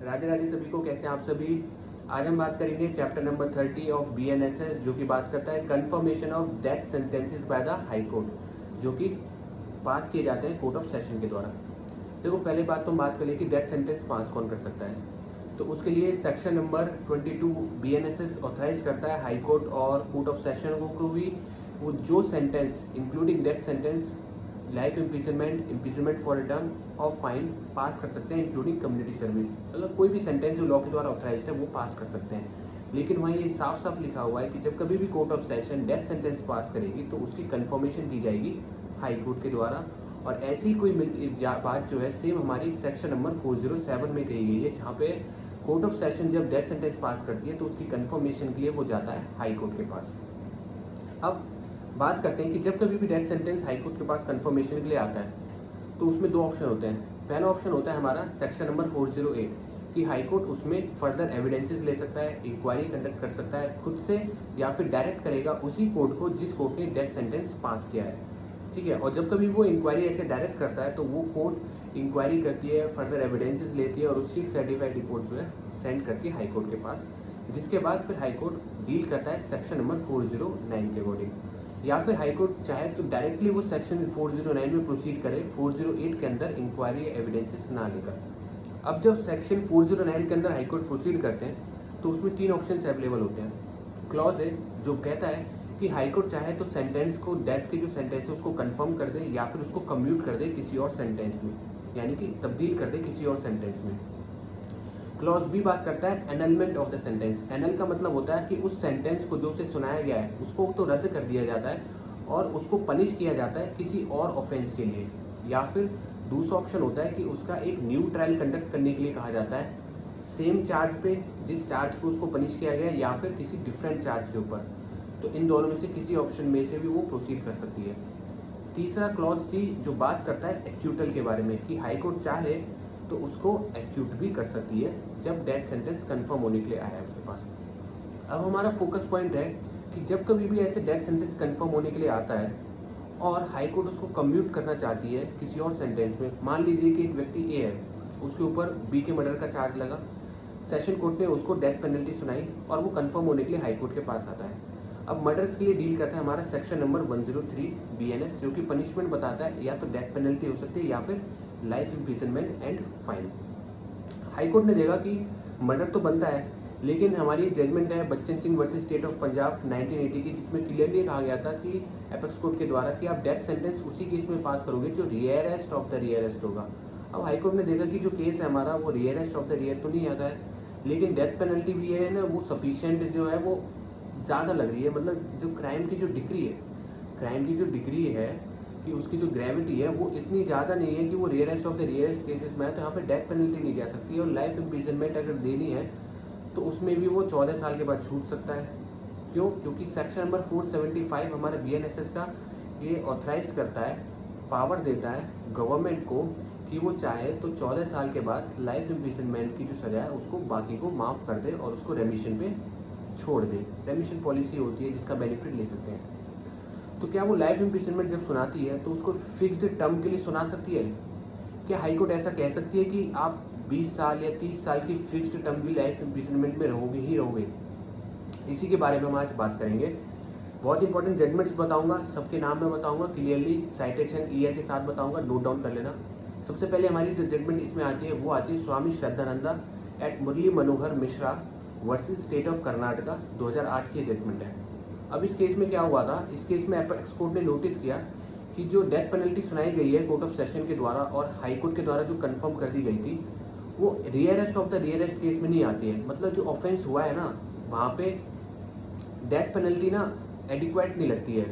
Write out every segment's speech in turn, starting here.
राधे राधे सभी को, कैसे हैं आप सभी। आज हम बात करेंगे चैप्टर नंबर 30 ऑफ BNSS, जो कि बात करता है confirmation of death sentences by the high court, जो कि पास किए जाते हैं कोर्ट ऑफ सेशन के द्वारा। देखो, पहले बात तो हम बात करें कि डेथ सेंटेंस पास कौन कर सकता है। तो उसके लिए सेक्शन नंबर 22 BNSS ऑथराइज करता है हाई कोर्ट और कोर्ट ऑफ सेशन को भी वो जो sentence including death sentence, life imprisonment for return of fine pass कर सकते हैं, इंक्लूडिंग कम्युनिटी सर्विस। मतलब कोई भी सेंटेंस जो लॉ के द्वारा ऑथराइज्ड है वो पास कर सकते हैं। लेकिन वहाँ ये साफ साफ लिखा हुआ है कि जब कभी भी court of session death sentence pass करेगी तो उसकी कन्फर्मेशन की जाएगी हाई कोर्ट के द्वारा। और ऐसी कोई बात जो है सेम हमारी सेक्शन नंबर 407 में कही गई है, जहाँ पे कोर्ट ऑफ सेशन जब डेथ सेंटेंस पास करती है तो उसकी कन्फर्मेशन के लिए वो जाता है हाई कोर्ट के पास। अब बात करते हैं कि जब कभी भी डेथ सेंटेंस हाई कोर्ट के पास कंफर्मेशन के लिए आता है तो उसमें दो ऑप्शन होते हैं। पहला ऑप्शन होता है हमारा सेक्शन नंबर 408 कि हाई कोर्ट उसमें फर्दर एविडेंसेस ले सकता है, इंक्वायरी कंडक्ट कर सकता है खुद से, या फिर डायरेक्ट करेगा उसी कोर्ट को जिस कोर्ट ने डेथ सेंटेंस पास किया है। ठीक है। और जब कभी वो इंक्वायरी ऐसे डायरेक्ट करता है तो वो कोर्ट इंक्वायरी करती है, फर्दर एविडेंसेस लेती है और उसकी एक सर्टिफाइड रिपोर्ट जो है सेंड करती है हाई कोर्ट के पास, जिसके बाद फिर हाई कोर्ट डील करता है सेक्शन नंबर 409 के अकॉर्डिंग। या फिर हाई कोर्ट चाहे तो डायरेक्टली वो सेक्शन 409 में प्रोसीड करे 408 के अंदर इंक्वायरी एविडेंसेस ना लेकर। अब जब सेक्शन 409 के अंदर हाई कोर्ट प्रोसीड करते हैं तो उसमें तीन ऑप्शंस अवेलेबल होते हैं। क्लॉज है जो कहता है कि हाई कोर्ट चाहे तो सेंटेंस को, डेथ के जो सेंटेंस है उसको कंफर्म कर दे या फिर उसको कम्यूट कर दे किसी और सेंटेंस में, यानी कि तब्दील कर दे किसी और सेंटेंस में। क्लॉज बी बात करता है annulment of the sentence. Anal का मतलब होता है कि उस सेंटेंस को जो उसे सुनाया गया है उसको तो रद्द कर दिया जाता है और उसको पनिश किया जाता है किसी और ऑफेंस के लिए। या फिर दूसरा ऑप्शन होता है कि उसका एक न्यू ट्रायल कंडक्ट करने के लिए कहा जाता है, सेम चार्ज पे, जिस चार्ज पे उसको पनिश किया गया है, या फिर किसी डिफरेंट चार्ज के ऊपर। तो इन दोनों में से किसी ऑप्शन में से भी वो प्रोसीड कर सकती है। तीसरा क्लॉज सी जो बात करता है एक्यूटल के बारे में कि हाई कोर्ट चाहे तो उसको एक्यूट भी कर सकती है जब डेथ सेंटेंस कंफर्म होने के लिए आया है उसके पास। अब हमारा फोकस पॉइंट है कि जब कभी भी ऐसे डेथ सेंटेंस कंफर्म होने के लिए आता है और हाई कोर्ट उसको कम्यूट करना चाहती है किसी और सेंटेंस में। मान लीजिए कि एक व्यक्ति ए है, उसके ऊपर बी के मर्डर का चार्ज लगा, सेशन कोर्ट ने उसको डेथ पेनल्टी सुनाई और वो कंफर्म होने के लिए हाई कोर्ट के पास आता है। अब मर्डर के लिए डील करता है हमारा सेक्शन नंबर 103 BNS, जो कि पनिशमेंट बताता है या तो डेथ पेनल्टी हो सकती है या फिर life imprisonment and fine. High court ने देखा कि मर्डर तो बनता है, लेकिन हमारी जजमेंट है Bachchan Singh versus state of Punjab 1980 की, जिसमें क्लियरली कहा गया था कि एपेक्स कोर्ट के द्वारा कि आप डेथ सेंटेंस उसी केस में पास करोगे जो रियरेस्ट ऑफ द रियरेस्ट होगा। अब हाई कोर्ट ने देखा कि जो केस है हमारा वो रियरेस्ट ऑफ द रियर तो नहीं आता है, लेकिन डेथ पेनल्टी भी है ना, वो सफिशिएंट जो है वो ज़्यादा लग रही है। मतलब जो क्राइम की जो डिग्री है कि उसकी जो ग्रेविटी है वो इतनी ज़्यादा नहीं है कि वो rarest of the rarest cases में है, तो यहाँ पे डेथ पेनल्टी नहीं जा सकती। और लाइफ इम्प्रिजनमेंट अगर देनी है तो उसमें भी वो 14 साल के बाद छूट सकता है। क्यों? क्योंकि सेक्शन नंबर 475 हमारे BNSS का ये ऑथराइज करता है, पावर देता है गवर्नमेंट को कि वो चाहे तो 14 साल के बाद लाइफ इम्प्रिजनमेंट की जो सज़ा है उसको बाकी को माफ़ कर दे और उसको रेमिशन पे छोड़ दे। रेमिशन पॉलिसी होती है जिसका बेनिफिट ले सकते हैं। तो क्या वो लाइफ इम्प्रिजनमेंट जब सुनाती है तो उसको फिक्स्ड टर्म के लिए सुना सकती है? क्या हाई कोर्ट ऐसा कह सकती है कि आप 20 साल या 30 साल की फिक्स्ड टर्म की लाइफ इम्प्रिजनमेंट में रहोगे ही रहोगे? इसी के बारे में हम आज बात करेंगे। बहुत इंपॉर्टेंट जजमेंट्स बताऊंगा, सबके नाम मैं बताऊंगा, क्लियरली साइटेशन ईयर के साथ बताऊंगा, नोट डाउन कर लेना। सबसे पहले हमारी जो जजमेंट इसमें आती है वो आती है Swami Shraddhananda at Murali Manohar Mishra versus state of Karnataka, 2008 की जजमेंट है। अब इस केस में क्या हुआ था, इस केस में एपेक्स कोर्ट ने नोटिस किया कि जो डेथ पेनल्टी सुनाई गई है कोर्ट ऑफ सेशन के द्वारा और हाई कोर्ट के द्वारा जो कंफर्म कर दी गई थी वो rarest of the rarest case में नहीं आती है। मतलब जो ऑफेंस हुआ है ना वहाँ पे डेथ पेनल्टी ना एडिक्वेट नहीं लगती है।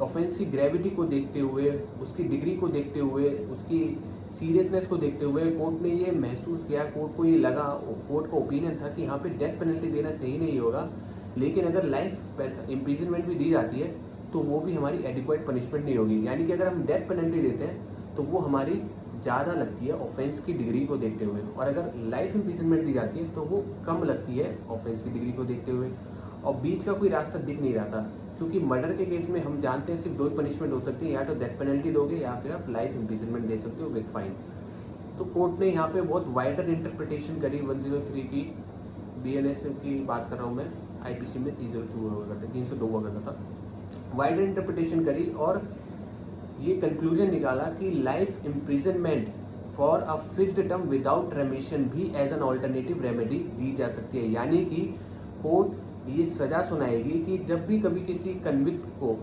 ऑफेंस की ग्रेविटी को देखते हुए, उसकी डिग्री को देखते हुए, उसकी सीरियसनेस को देखते हुए कोर्ट ने ये महसूस किया, कोर्ट को ये लगा, कोर्ट का ओपिनियन था कि यहाँ पे डेथ पेनल्टी देना सही नहीं होगा, लेकिन अगर लाइफ इम्प्रिजनमेंट भी दी जाती है तो वो भी हमारी एडिक्वेट पनिशमेंट नहीं होगी। यानी कि अगर हम डेथ पेनल्टी देते हैं तो वो हमारी ज़्यादा लगती है ऑफेंस की डिग्री को देखते हुए, और अगर लाइफ इम्प्रिजनमेंट दी जाती है तो वो कम लगती है ऑफेंस की डिग्री को देखते हुए। और बीच का कोई रास्ता दिख नहीं रहा था, क्योंकि मर्डर के केस में हम जानते हैं सिर्फ दो ही पनिशमेंट हो सकती है, या तो डेथ पेनल्टी दोगे या फिर आप लाइफ इम्प्रिजनमेंट दे सकते हो विद फाइन। तो कोर्ट ने यहाँ पे बहुत वाइडर इंटरप्रिटेशन करी 103 की, BNS की बात कर रहा हूँ मैं, IPC में 302 हुआ करता था, वाइडर इंटरप्रिटेशन करी और ये कंक्लूजन निकाला कि life imprisonment for a fixed term without रेमिशन भी एज एन ऑल्टरनेटिव रेमेडी दी जा सकती है। यानी कि कोर्ट ये सज़ा सुनाएगी कि जब भी कभी किसी कन्विक्ट को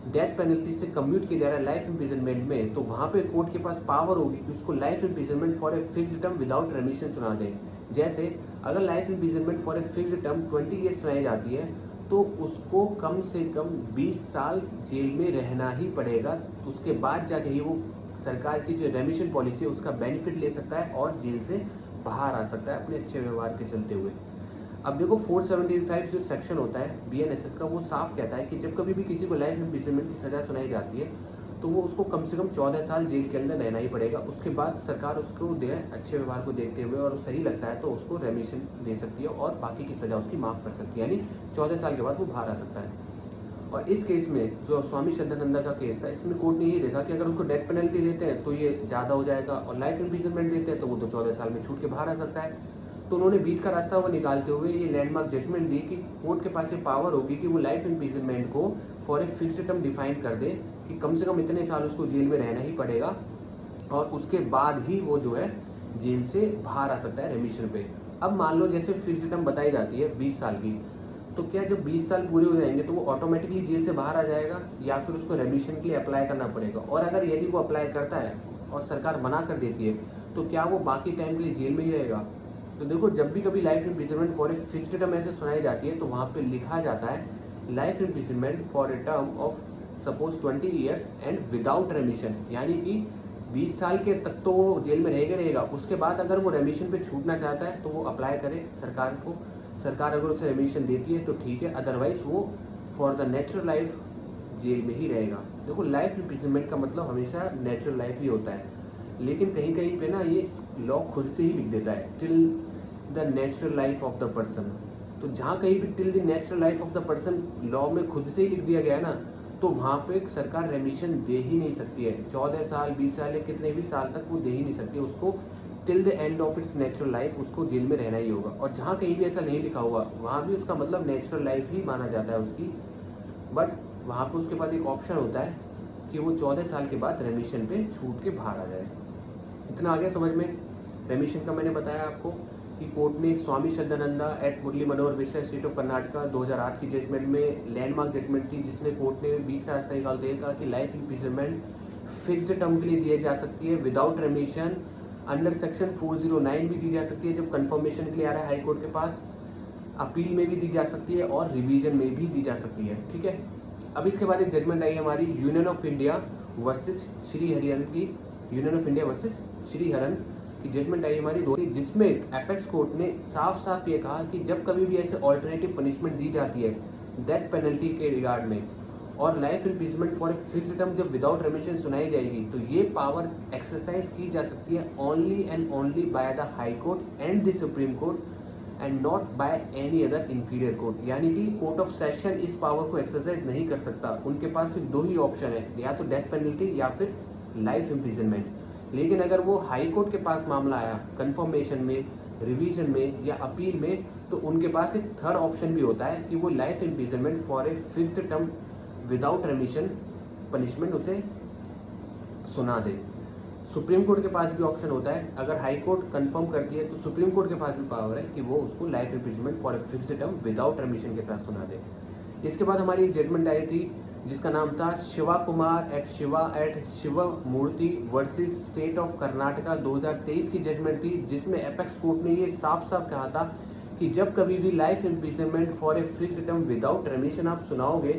डेथ पेनल्टी से कम्यूट किया जा रहा है लाइफ इम्प्रिजनमेंट में, तो वहाँ पे कोर्ट के पास पावर होगी कि उसको life imprisonment for a fixed term without रेमिशन सुना दे। जैसे अगर life imprisonment for a fixed term 20 years सुनाई जाती है तो उसको कम से कम 20 साल जेल में रहना ही पड़ेगा। उसके बाद जाके ही वो सरकार की जो रेमिशन पॉलिसी है उसका बेनिफिट ले सकता है और जेल से बाहर आ सकता है अपने अच्छे व्यवहार के चलते हुए। अब देखो 475 जो सेक्शन होता है BNSS का, वो साफ कहता है कि जब कभी भी किसी को लाइफ इम्प्रिजनमेंट की सज़ा सुनाई जाती है तो वो उसको कम से कम 14 साल जेल के अंदर रहना ही पड़ेगा। उसके बाद सरकार उसको अच्छे व्यवहार को देखते हुए और सही लगता है तो उसको रेमिशन दे सकती है और बाकी की सज़ा उसकी माफ़ कर सकती है, यानी 14 साल के बाद वो बाहर आ सकता है। और इस केस में जो स्वामी श्रद्धानंदा का केस था, इसमें कोर्ट ने ये देखा कि अगर उसको डेथ पेनल्टी देते हैं तो ये ज़्यादा हो जाएगा और लाइफ इम्प्रिजनमेंट देते हैं तो वो तो 14 साल में छूट के बाहर आ सकता है। तो उन्होंने बीच का रास्ता वो निकालते हुए ये लैंडमार्क जजमेंट दी कि कोर्ट के पास ये पावर होगी कि वो लाइफ इम्प्रिजनमेंट को for a fixed term define कर दे कि कम से कम इतने साल उसको जेल में रहना ही पड़ेगा और उसके बाद ही वो जो है जेल से बाहर आ सकता है रेमिशन पे। अब मान लो जैसे फिक्स्ड टर्म बताई जाती है 20 साल की, तो क्या जब 20 साल पूरे हो जाएंगे तो वो ऑटोमेटिकली जेल से बाहर आ जाएगा या फिर उसको रेमिशन के लिए अप्लाई करना पड़ेगा? और अगर यदि वो अप्लाई करता है और सरकार मना कर देती है तो क्या वो बाकी टाइम के लिए जेल में ही रहेगा? तो देखो, जब भी कभी life imprisonment for a fixed term ऐसे सुनाई जाती है तो वहाँ पे लिखा जाता है life imprisonment for a term of suppose 20 years and without रेमिशन, यानी कि 20 साल के तक तो वो जेल में रहेगा। उसके बाद अगर वो रेमिशन पे छूटना चाहता है तो वो अप्लाई करे सरकार को, सरकार अगर उसे रेमिशन देती है तो ठीक है, अदरवाइज वो for the natural life jail में ही रहेगा। देखो, लाइफ इम्प्रिजनमेंट का मतलब हमेशा नेचुरल लाइफ ही होता है, लेकिन कहीं कहीं पे ना ये लॉ खुद से ही लिख देता है till the natural life of the person. तो जहाँ कहीं भी till the natural life of the person law में खुद से ही लिख दिया गया है ना, तो वहाँ पे सरकार रेमिशन दे ही नहीं सकती है। 14 साल 20 साल या कितने भी साल तक वो दे ही नहीं सकती, उसको till the end of its natural life उसको जेल में रहना ही होगा। और जहाँ कहीं भी ऐसा नहीं लिखा हुआ वहाँ भी उसका मतलब नेचुरल लाइफ ही माना जाता है उसकी, बट वहाँ पे उसके बाद एक ऑप्शन होता है कि वो 14 साल के बाद रेमिशन पे छूट के बाहर आ जाए। इतना आ गया समझ में? रेमिशन का मैंने बताया आपको कि कोर्ट ने स्वामी श्रद्धानंदा एट मुरली मनोहर विश्व स्टेट ऑफ कर्नाटका 2008 की जजमेंट में लैंडमार्क जजमेंट थी, जिसमें कोर्ट ने बीच का रास्ता निकालते हुए कहा कि लाइफ इम्प्रिजनमेंट फिक्स्ड टर्म के लिए दी जा सकती है विदाउट रेमिशन, अंडर सेक्शन 409 भी दी जा सकती है जब कंफर्मेशन के लिए आ रहा है हाई कोर्ट के पास, अपील में भी दी जा सकती है और रिवीजन में भी दी जा सकती है। ठीक है, अब इसके बाद एक जजमेंट आई हमारी union of India versus Shri Hariharan की, union of India versus Shri Haran की जजमेंट आई हमारी दो, जिसमें एपेक्स कोर्ट ने साफ साफ ये कहा कि जब कभी भी ऐसे ऑल्टरनेटिव पनिशमेंट दी जाती है डेथ पेनल्टी के रिगार्ड में और life imprisonment for a fixed term जब विदाउट रेमिशन सुनाई जाएगी, तो ये पावर एक्सरसाइज की जा सकती है only and only by the high court and the supreme court and not by any other inferior court. यानी कि कोर्ट ऑफ सेशन इस पावर को एक्सरसाइज नहीं कर सकता। उनके पास सिर्फ दो ही ऑप्शन है, या तो डेथ पेनल्टी या फिर लाइफ इम्प्रिजनमेंट। लेकिन अगर वो हाई कोर्ट के पास मामला आया कंफर्मेशन में, रिवीजन में या अपील में, तो उनके पास एक थर्ड ऑप्शन भी होता है कि वो life imprisonment for a fixed term without रेमिशन punishment उसे सुना दे। सुप्रीम कोर्ट के पास भी ऑप्शन होता है, अगर हाई कोर्ट कंफर्म करती है तो सुप्रीम कोर्ट के पास भी पावर है कि वो उसको life imprisonment for a fixed term without रेमिशन के साथ सुना दे। इसके बाद हमारी एक जजमेंट आई थी जिसका नाम था Shiva Kumar at Shiv Murthy versus state of Karnataka 2023 की जजमेंट थी, जिसमें एपेक्स कोर्ट ने ये साफ साफ कहा था कि जब कभी भी life imprisonment for a fixed term without रेमिशन आप सुनाओगे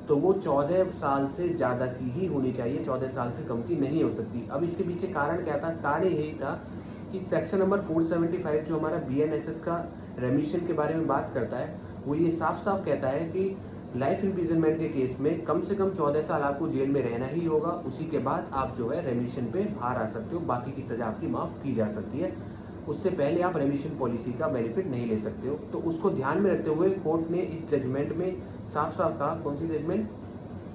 तो वो 14 साल से ज़्यादा की ही होनी चाहिए, 14 साल से कम की नहीं हो सकती। अब इसके पीछे कारण क्या था? कारण यही था कि सेक्शन नंबर 475 जो हमारा BNSS का रेमिशन के बारे में बात करता है, वो ये साफ साफ कहता है कि लाइफ इम्प्रिजनमेंट के केस में कम से कम 14 साल आपको जेल में रहना ही होगा, उसी के बाद आप जो है रेमिशन पे बाहर आ सकते हो, बाकी की सज़ा आपकी माफ़ की जा सकती है, उससे पहले आप रेमिशन पॉलिसी का बेनिफिट नहीं ले सकते हो। तो उसको ध्यान में रखते हुए कोर्ट ने इस जजमेंट में साफ साफ कहा, कौन सी जजमेंट?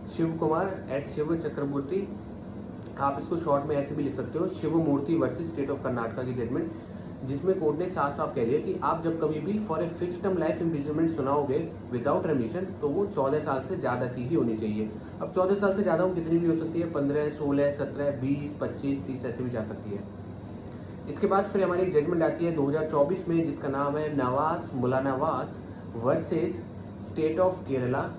शिव कुमार एट शिव चक्रवर्ती आप इसको शॉर्ट में ऐसे भी लिख सकते हो, Shivamurthy versus state of Karnataka की जजमेंट, जिसमें कोर्ट ने साफ साफ कह दिया कि आप जब कभी भी for a fixed term life imprisonment सुनाओगे विदाउट रेमिशन तो वो 14 साल से ज़्यादा की ही होनी चाहिए। अब 14 साल से ज़्यादा वो कितनी भी हो सकती है, 15, 16, 17, 20, 25, 30 ऐसे भी जा सकती है। इसके बाद फिर हमारी एक जजमेंट आती है 2024 में, जिसका नाम है नवास मुलानवास वर्सेस स्टेट ऑफ केरला।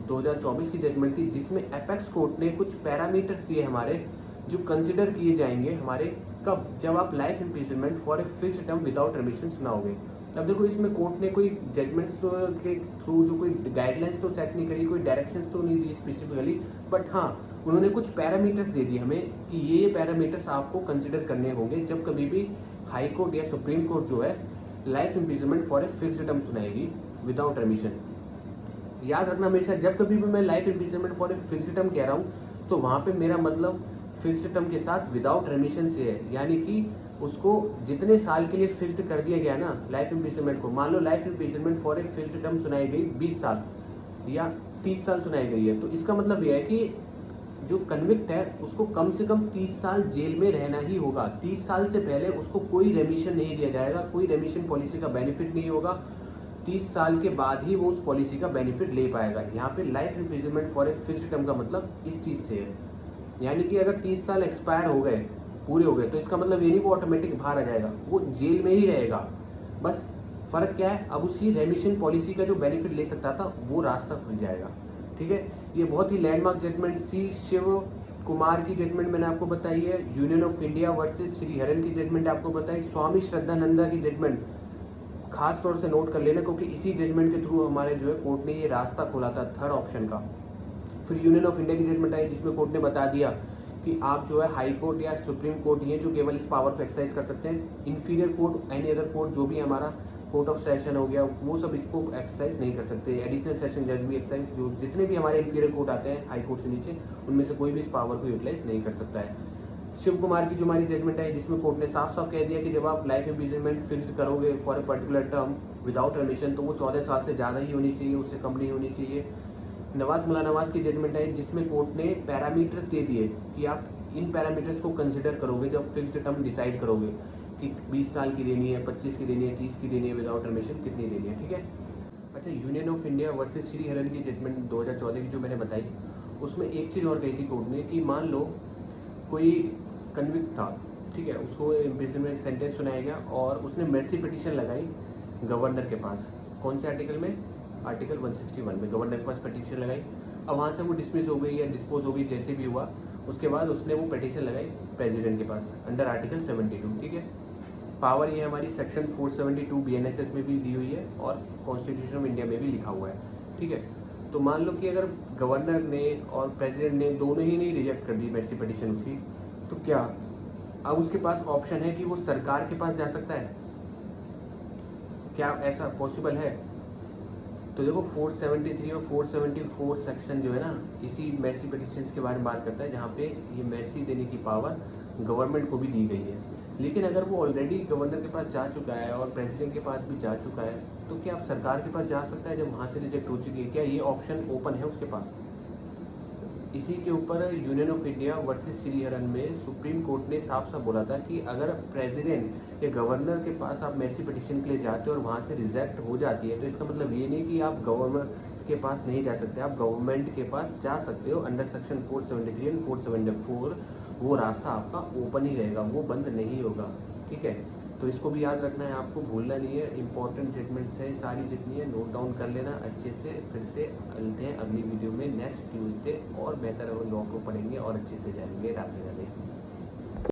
2024 की जजमेंट थी, जिसमें एपेक्स कोर्ट ने कुछ पैरामीटर्स दिए हमारे, जो कंसिडर किए जाएंगे हमारे कब, जब आप life imprisonment for a fixed term without remission सुनाओगे। अब देखो इसमें कोर्ट ने कोई जजमेंट्स तो के थ्रू जो कोई गाइडलाइंस तो सेट नहीं करी, कोई डायरेक्शंस तो नहीं दी स्पेसिफिकली, बट हाँ उन्होंने कुछ पैरामीटर्स दे दिए हमें कि ये पैरामीटर्स आपको कंसिडर करने होंगे जब कभी भी हाई कोर्ट या सुप्रीम कोर्ट जो है life imprisonment for a fixed term सुनाएगी विदाउट रेमिशन। याद रखना हमेशा, जब कभी भी मैं life imprisonment for a fixed term कह रहा हूँ तो वहाँ पे मेरा मतलब फिक्स्ड टर्म के साथ विदाउट रेमिशन से है, यानी कि उसको जितने साल के लिए फिक्स्ड कर दिया गया ना लाइफ इम्प्रिजनमेंट को, मान लो life imprisonment for a fixed term सुनाई गई 20 साल या 30 साल सुनाई गई है, तो इसका मतलब यह है कि जो कन्विक्ट है उसको कम से कम 30 साल जेल में रहना ही होगा। 30 साल से पहले उसको कोई रेमिशन नहीं दिया जाएगा, कोई रेमिशन पॉलिसी का बेनिफिट नहीं होगा। 30 साल के बाद ही वो उस पॉलिसी का बेनिफिट ले पाएगा। यहाँ पे life imprisonment for a fixed term का मतलब इस चीज़ से है, यानी कि अगर 30 साल एक्सपायर हो गए, पूरे हो गए, तो इसका मतलब ये नहीं वो ऑटोमेटिक बाहर आ जाएगा, वो जेल में ही रहेगा। बस फ़र्क क्या है, अब उसकी रेमिशन पॉलिसी का जो बेनिफिट ले सकता था वो रास्ता खुल जाएगा। ठीक है, ये बहुत ही लैंडमार्क जजमेंट थी। शिव कुमार की जजमेंट मैंने आपको बताई है, union of India versus Sriharan की जजमेंट आपको बताई, स्वामी श्रद्धानंदा की जजमेंट खास तौर से नोट कर लेना, क्योंकि इसी जजमेंट के थ्रू हमारे जो है कोर्ट ने ये रास्ता खोला था थर्ड ऑप्शन का। फिर यूनियन ऑफ इंडिया की जजमेंट आई, जिसमें कोर्ट ने बता दिया कि आप जो है हाई कोर्ट या सुप्रीम कोर्ट ये जो केवल इस पावर को एक्सरसाइज कर सकते हैं, inferior court any other court जो भी हमारा कोर्ट ऑफ सेशन हो गया वो सब इसको एक्सरसाइज नहीं कर सकते। एडिशनल सेशन जज भी एक्सरसाइज, जो जितने भी हमारे इन्फीरियर कोर्ट आते हैं हाई कोर्ट से नीचे, उनमें से कोई भी इस पावर को यूटिलाइज नहीं कर सकता है। शिव कुमार की जो हमारी जजमेंट है, जिसमें कोर्ट ने साफ साफ कह दिया कि जब आप लाइफ इम्प्रिजनमेंट फिक्स्ड करोगे for a particular term without remission तो वो 14 साल से ज़्यादा ही होनी चाहिए, उससे कम नहीं होनी चाहिए। नवाज मुलानवास की जजमेंट है, जिसमें कोर्ट ने पैरामीटर्स दे दिए कि आप इन पैरामीटर्स को कंसिडर करोगे जब फिक्स्ड टर्म डिसाइड करोगे कि 20 साल की देनी है, 25 की देनी है, 30 की देनी है, विदाउट रेमिशन कितनी देनी है। ठीक है, अच्छा union of India versus Sriharan की जजमेंट 2014 की जो मैंने बताई, उसमें एक चीज़ और कही थी कोर्ट ने कि मान लो कोई कन्विक्ट था, ठीक है, उसको इम्प्रिजनमेंट सेंटेंस सुनाया गया और उसने मेर्सी पिटीशन लगाई गवर्नर के पास। कौन से आर्टिकल में? आर्टिकल 161 में गवर्नर के पास पिटीशन लगाई। अब वहाँ से वो डिसमिस हो गई या डिस्पोज हो गई, जैसे भी हुआ, उसके बाद उसने वो पिटीशन लगाई प्रेसिडेंट के पास अंडर आर्टिकल 72। ठीक है, पावर ये हमारी सेक्शन 472 BNSS में भी दी हुई है और कॉन्स्टिट्यूशन ऑफ इंडिया में भी लिखा हुआ है। ठीक है, तो मान लो कि अगर गवर्नर ने और प्रेसिडेंट ने दोनों ही नहीं रिजेक्ट कर दी मेर्सी पिटीशन उसकी, तो क्या अब उसके पास ऑप्शन है कि वो सरकार के पास जा सकता है? क्या ऐसा पॉसिबल है? तो देखो 473 और 474 सेक्शन जो है ना, इसी मेर्सी पिटीशंस के बारे में बात करता है, जहाँ पे ये मेर्सी देने की पावर गवर्नमेंट को भी दी गई है। लेकिन अगर वो ऑलरेडी गवर्नर के पास जा चुका है और प्रेसिडेंट के पास भी जा चुका है, तो क्या आप सरकार के पास जा सकता है जब वहाँ से रिजेक्ट हो चुकी है? क्या ये ऑप्शन ओपन है उसके पास? इसी के ऊपर union of India versus Sriharan में सुप्रीम कोर्ट ने साफ साफ बोला था कि अगर प्रेसिडेंट या गवर्नर के पास आप मेर्सी पिटीशन के लिए जाते हो और वहाँ से रिजेक्ट हो जाती है, तो इसका मतलब ये नहीं कि आप गवर्नर के पास नहीं जा सकते, आप गवर्नमेंट के पास जा सकते हो। अंडर सेक्शन 473 एंड 474 वो रास्ता आपका ओपन ही रहेगा, वो बंद नहीं होगा। ठीक है, तो इसको भी याद रखना है, आपको भूलना नहीं है। इंपॉर्टेंट स्टेटमेंट्स है सारी जितनी है, नोट डाउन कर लेना अच्छे से। फिर से मिलते हैं अगली वीडियो में नेक्स्ट ट्यूसडे, और बेहतर लॉ को पढ़ेंगे और अच्छे से जानेंगे। राधे राधे।